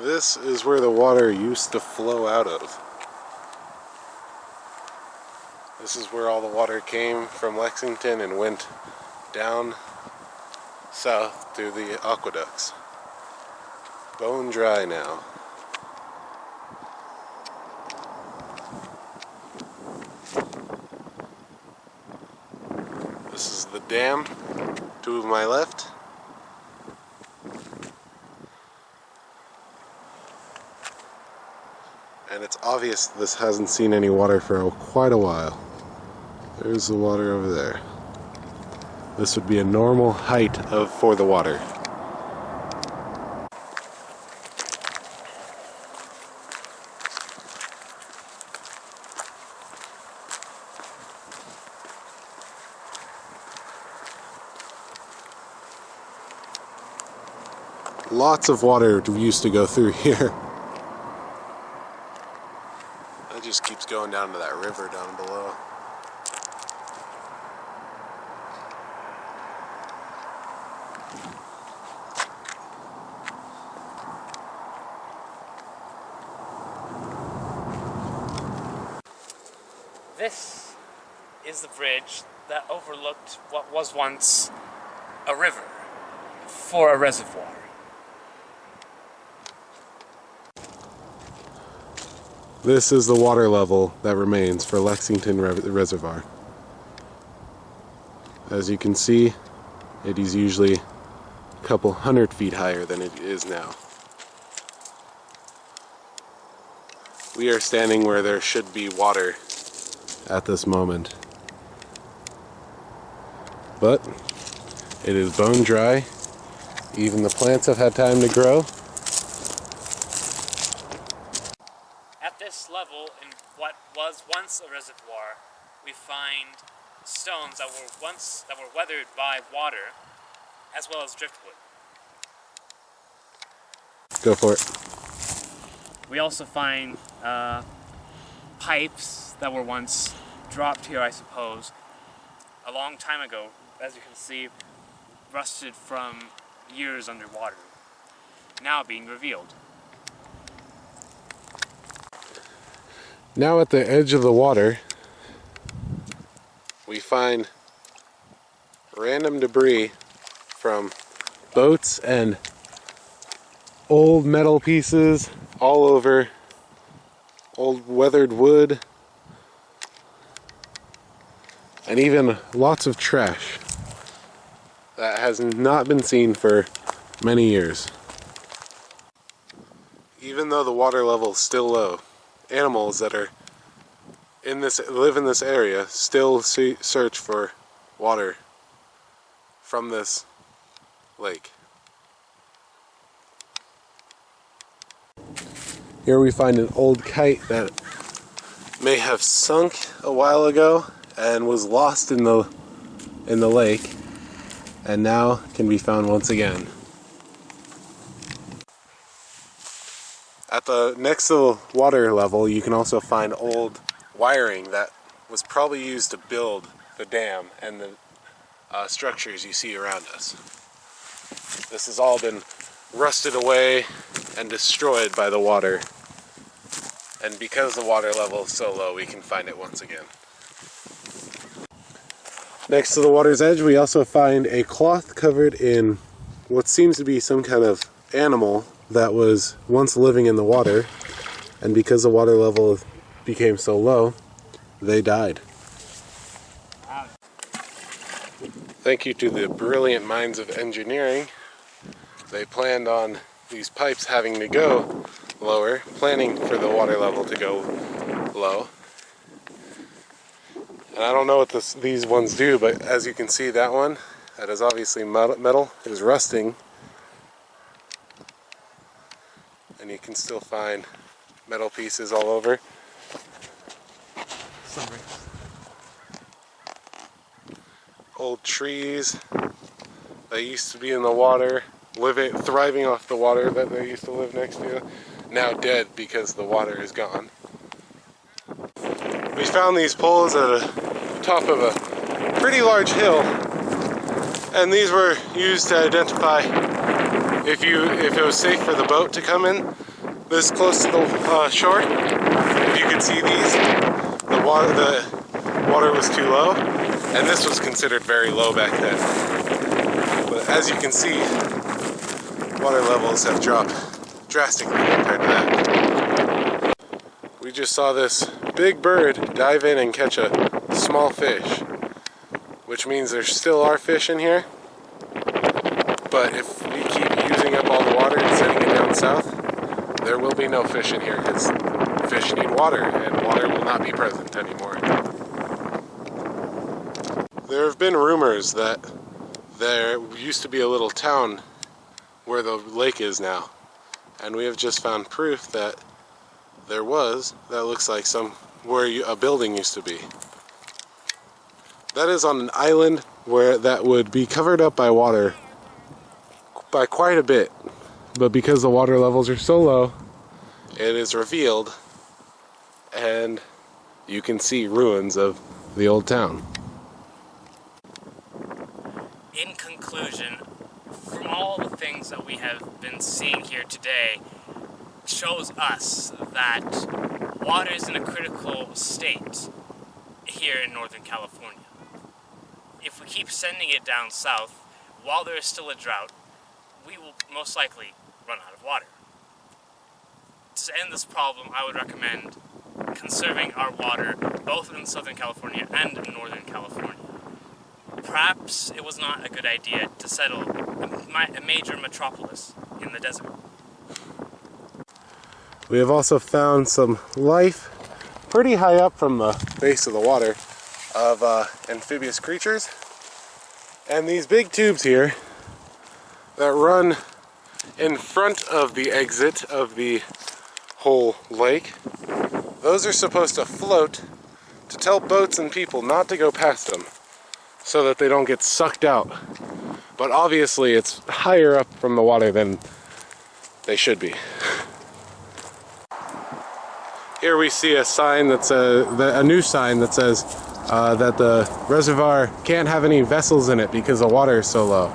This is where the water used to flow out of. This is where all the water came from Lexington and went down south through the aqueducts. Bone dry now. This is the dam to my left. And it's obvious this hasn't seen any water for quite a while. There's the water over there. This would be a normal height for the water. Lots of water used to go through here. It just keeps going down to that river down below. This is the bridge that overlooked what was once a river for a reservoir. This is the water level that remains for Lexington Reservoir. As you can see, it is usually a couple 100 feet higher than it is now. We are standing where there should be water at this moment. But it is bone dry. Even the plants have had time to grow. At this level, in what was once a reservoir, we find stones that were weathered by water, as well as driftwood. Go for it. We also find pipes that were once dropped here, I suppose, a long time ago. As you can see, rusted from years underwater, now being revealed. Now at the edge of the water, we find random debris from boats and old metal pieces all over, old weathered wood, and even lots of trash that has not been seen for many years. Even though the water level is still low, animals that are live in this area still search for water from this lake. Here we find an old kite that may have sunk a while ago and was lost in the lake, and now can be found once again. At the next to the water level, you can also find old wiring that was probably used to build the dam and the structures you see around us. This has all been rusted away and destroyed by the water. And because the water level is so low, we can find it once again. Next to the water's edge, we also find a cloth covered in what seems to be some kind of animal that was once living in the water, and because the water level became so low, they died. Thank you to the brilliant minds of engineering. They planned on these pipes having to go lower, planning for the water level to go low. And I don't know what these ones do, but as you can see, that one, that is obviously metal, is rusting. And you can still find metal pieces all over. Old trees that used to be in the water, thriving off the water that they used to live next to, now dead because the water is gone. We found these poles at the top of a pretty large hill, and these were used to identify if it was safe for the boat to come in, this close to the shore, if you could see these, the water was too low, and this was considered very low back then. But as you can see, water levels have dropped drastically compared to that. We just saw this big bird dive in and catch a small fish, which means there still are fish in here. But if we keep using up all the water and sending it down south, there will be no fish in here because fish need water and water will not be present anymore. There have been rumors that there used to be a little town where the lake is now, and we have just found proof that there was. That looks like where a building used to be. That is on an island where that would be covered up by water by quite a bit, but because the water levels are so low, it is revealed and you can see ruins of the old town. In conclusion, from all the things that we have been seeing here today, shows us that water is in a critical state here in Northern California. If we keep sending it down south, while there is still a drought, we will most likely run out of water. To end this problem, I would recommend conserving our water both in Southern California and in Northern California. Perhaps it was not a good idea to settle a major metropolis in the desert. We have also found some life pretty high up from the base of the water of amphibious creatures. And these big tubes here that run in front of the exit of the whole lake, those are supposed to float to tell boats and people not to go past them so that they don't get sucked out. But obviously it's higher up from the water than they should be. Here we see a sign that says, a new sign that says that the reservoir can't have any vessels in it because the water is so low.